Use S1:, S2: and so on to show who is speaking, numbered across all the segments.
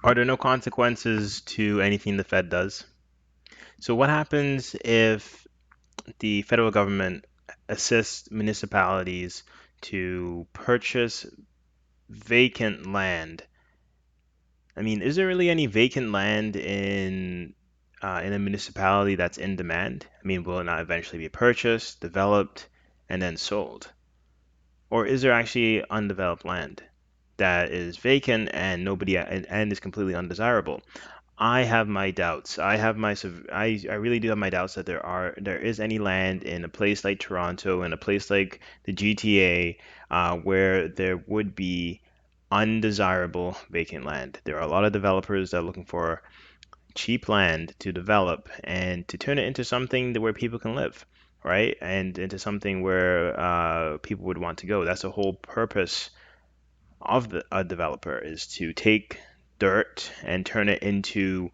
S1: Are there no consequences to anything the Fed does? So, what happens if the federal government assists municipalities to purchase vacant land? I mean, is there really any vacant land in a municipality that's in demand? I mean, will it not eventually be purchased, developed, and then sold? Or is there actually undeveloped land that is vacant and and is completely undesirable? I have my doubts. I really do have my doubts that there is any land in a place like Toronto and a place like the GTA where there would be undesirable vacant land. There are a lot of developers that are looking for cheap land to develop and to turn it into something where people can live, right? And into something where people would want to go. That's the whole purpose of a developer is to take dirt and turn it into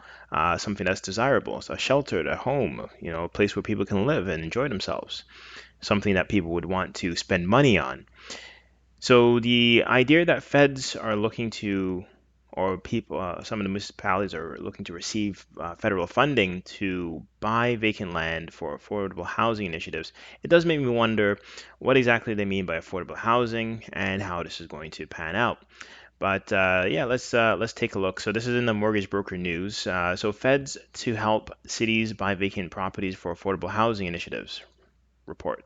S1: something that's desirable. So a shelter, a home, a place where people can live and enjoy themselves, something that people would want to spend money on. So the idea that feds are looking to, or people, some of the municipalities are looking to receive federal funding to buy vacant land for affordable housing initiatives, it does make me wonder what exactly they mean by affordable housing and how this is going to pan out. But yeah, let's take a look. So this is in the Mortgage Broker News. So feds to help cities buy vacant properties for affordable housing initiatives report.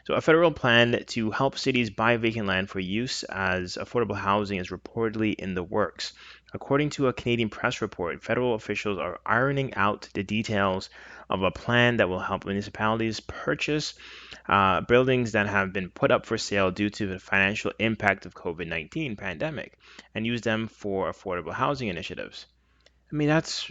S1: So, a federal plan to help cities buy vacant land for use as affordable housing is reportedly in the works. According to a Canadian press report, federal officials are ironing out the details of a plan that will help municipalities purchase buildings that have been put up for sale due to the financial impact of COVID-19 pandemic and use them for affordable housing initiatives. I mean, that's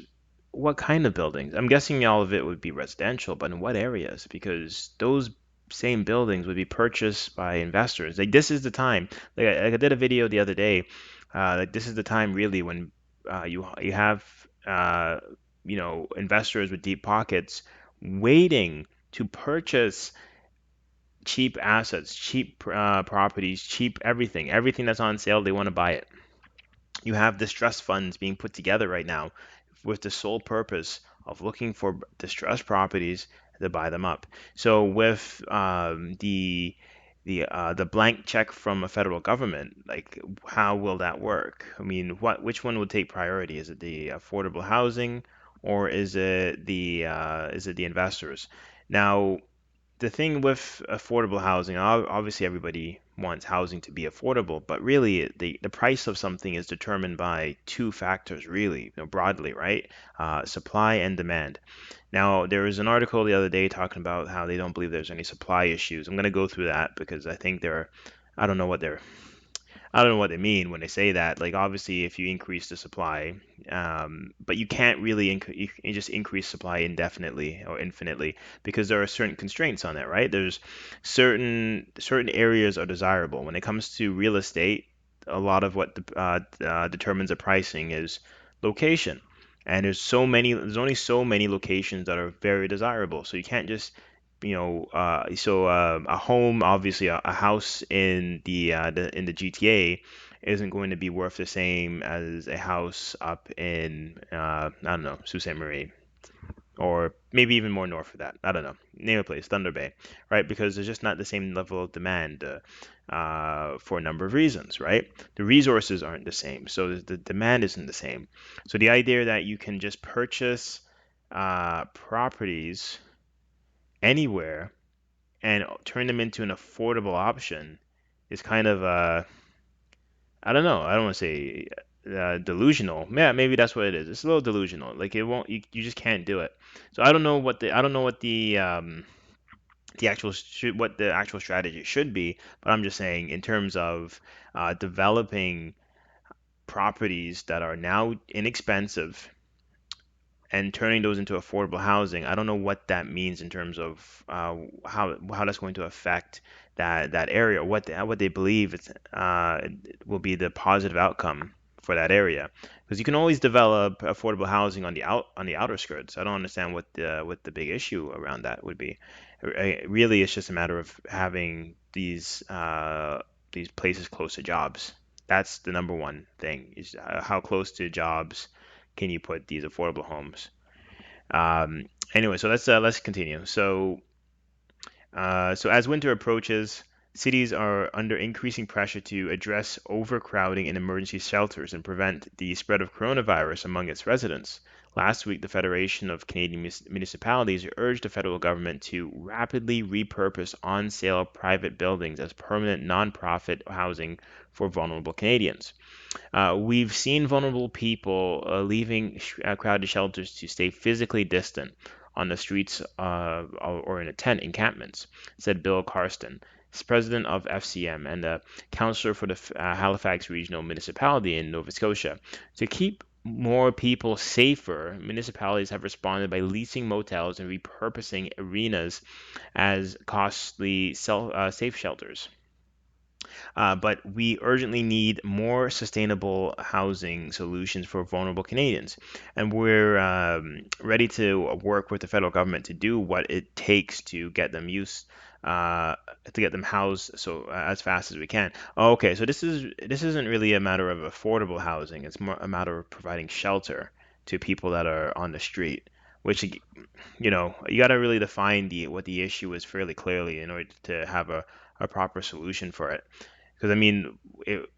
S1: what kind of buildings? I'm guessing all of it would be residential, but in what areas? Because those same buildings would be purchased by investors. Like this is the time. Like I did a video the other day. Like this is the time really when you have investors with deep pockets waiting to purchase cheap assets, cheap properties, cheap everything. Everything that's on sale, they want to buy it. You have distress funds being put together right now with the sole purpose of looking for distressed properties to buy them up. So with the blank check from a federal government, like how will that work? I mean, which one would take priority? Is it the affordable housing or is it the investors? Now, the thing with affordable housing, obviously everybody wants housing to be affordable, but really the price of something is determined by two factors, really, broadly, right? Supply and demand. Now, there was an article the other day talking about how they don't believe there's any supply issues. I'm going to go through that because I think I don't know what they're I don't know what they mean when they say that. Like, obviously, if you increase the supply, but you can't really you just increase supply indefinitely or infinitely because there are certain constraints on that, right? There's certain areas are desirable. When it comes to real estate, a lot of what determines the pricing is location. And there's only so many locations that are very desirable. So you can't just a home, obviously, a house in the GTA isn't going to be worth the same as a house up in I don't know, Sault Ste. Marie, or maybe even more north of that. I don't know. Name a place, Thunder Bay, right? Because there's just not the same level of demand for a number of reasons, right? The resources aren't the same, so the demand isn't the same. So the idea that you can just purchase properties anywhere and turn them into an affordable option is kind of I don't know. I don't want to say delusional. Yeah, maybe that's what it is. It's a little delusional. Like it won't. You just can't do it. So I don't know what the actual strategy should be. But I'm just saying in terms of developing properties that are now inexpensive and turning those into affordable housing, I don't know what that means in terms of how that's going to affect that area, what they believe will be the positive outcome for that area. Because you can always develop affordable housing on the outer skirts. I don't understand what the big issue around that would be. Really, it's just a matter of having these places close to jobs. That's the number one thing is how close to jobs can you put these affordable homes. Anyway, so let's continue. So as winter approaches, cities are under increasing pressure to address overcrowding in emergency shelters and prevent the spread of coronavirus among its residents. Last week, the Federation of Canadian Municipalities urged the federal government to rapidly repurpose on sale private buildings as permanent nonprofit housing for vulnerable Canadians. We've seen vulnerable people leaving crowded shelters to stay physically distant on the streets or in a tent encampments, said Bill Carston, president of FCM and a councillor for the Halifax Regional Municipality in Nova Scotia. To keep more people safer, municipalities have responded by leasing motels and repurposing arenas as costly safe shelters. But we urgently need more sustainable housing solutions for vulnerable Canadians. And we're ready to work with the federal government to do what it takes to get them to get them housed as fast as we can. Okay, so this isn't really a matter of affordable housing. It's more a matter of providing shelter to people that are on the street, which you got to really define the what the issue is fairly clearly in order to have a proper solution for it. Because I mean,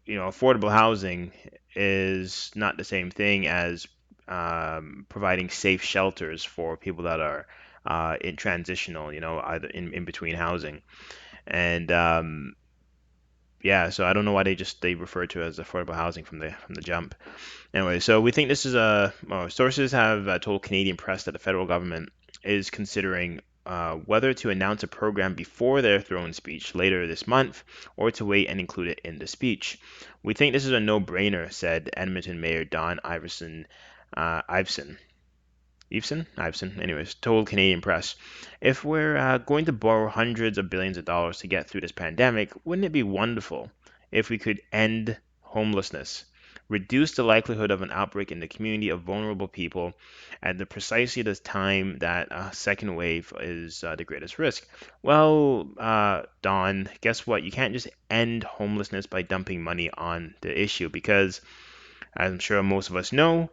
S1: affordable housing is not the same thing as providing safe shelters for people that are in transitional, either in between housing. And yeah, so I don't know why they refer to it as affordable housing from the jump. Anyway, so we think this is sources have told Canadian press that the federal government is considering whether to announce a program before their throne speech later this month or to wait and include it in the speech. We think this is a no-brainer, said Edmonton Mayor Don Iveson. Iveson, anyways, told Canadian Press. If we're going to borrow hundreds of billions of dollars to get through this pandemic, wouldn't it be wonderful if we could end homelessness, reduce the likelihood of an outbreak in the community of vulnerable people at precisely the time that a second wave is the greatest risk? Well, Don, guess what? You can't just end homelessness by dumping money on the issue because, as I'm sure most of us know,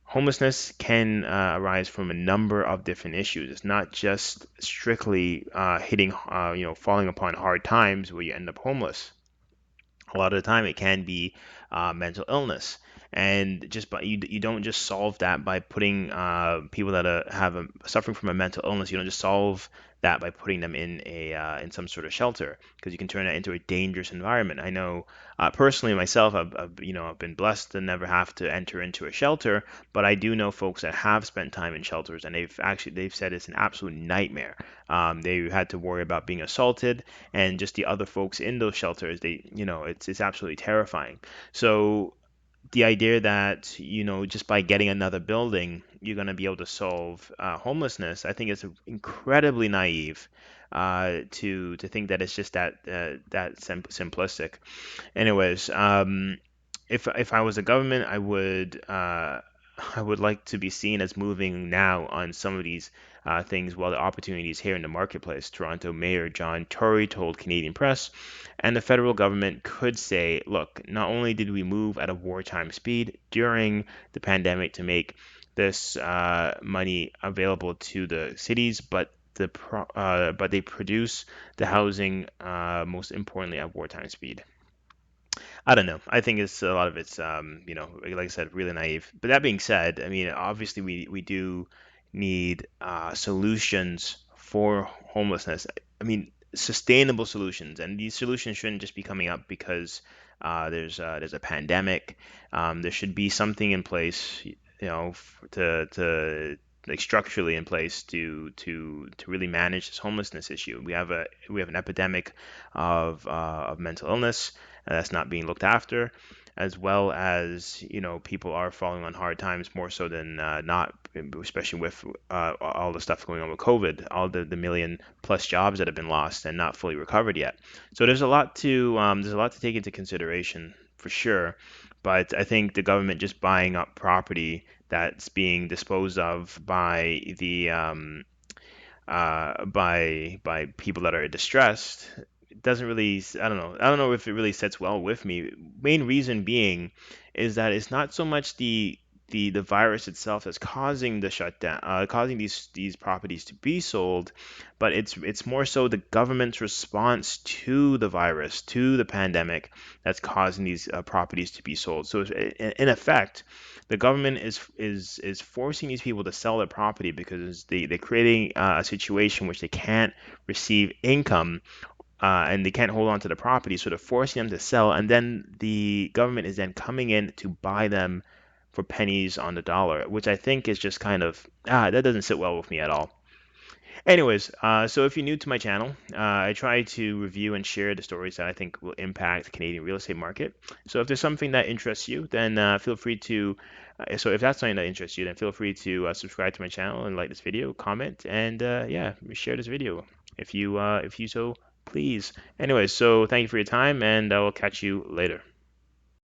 S1: homelessness can arise from a number of different issues. It's not just strictly falling upon hard times where you end up homeless. A lot of the time, it can be mental illness, and you don't just solve that by putting people that suffering from a mental illness. You don't just solve that by putting them in some sort of shelter because you can turn that into a dangerous environment. I know personally myself, I've been blessed to never have to enter into a shelter, but I do know folks that have spent time in shelters, and they've said it's an absolute nightmare. They had to worry about being assaulted, and just the other folks in those shelters, it's absolutely terrifying. So the idea that just by getting another building you're going to be able to solve homelessness, I think it's incredibly naive to think that it's just that simplistic. Anyways, if I was a government, I would like to be seen as moving now on some of these things while the opportunity is here in the marketplace. Toronto Mayor John Tory told Canadian Press, and the federal government could say, look, not only did we move at a wartime speed during the pandemic to make this money available to the cities, but but they produce the housing most importantly at wartime speed. I don't know. I think it's a lot of it's like I said, really naive. But that being said, I mean, obviously we do need solutions for homelessness. I mean, sustainable solutions, and these solutions shouldn't just be coming up because there's a pandemic. There should be something in place, to like structurally in place to really manage this homelessness issue. We have an epidemic of mental illness that's not being looked after, as well as people are falling on hard times more so than not, especially with all the stuff going on with COVID, all the million plus jobs that have been lost and not fully recovered yet. So there's a lot to take into consideration for sure. But I think the government just buying up property that's being disposed of by the by people that are distressed doesn't really, I don't know if it really sits well with me. Main reason being is that it's not so much the virus itself that's causing the shutdown, causing these properties to be sold, but it's more so the government's response to the virus, to the pandemic, that's causing these properties to be sold. So in effect, the government is forcing these people to sell their property because they're creating a situation which they can't receive income, and they can't hold on to the property, so they're forcing them to sell, and then the government is then coming in to buy them for pennies on the dollar, which I think is just kind of that doesn't sit well with me at all. Anyways, so if you're new to my channel, I try to review and share the stories that I think will impact the Canadian real estate market. So if there's something that interests you, then feel free to. So if that's something that interests you, then feel free to subscribe to my channel and like this video, comment, and yeah, share this video if you so please. Anyways, so thank you for your time, and I will catch you later.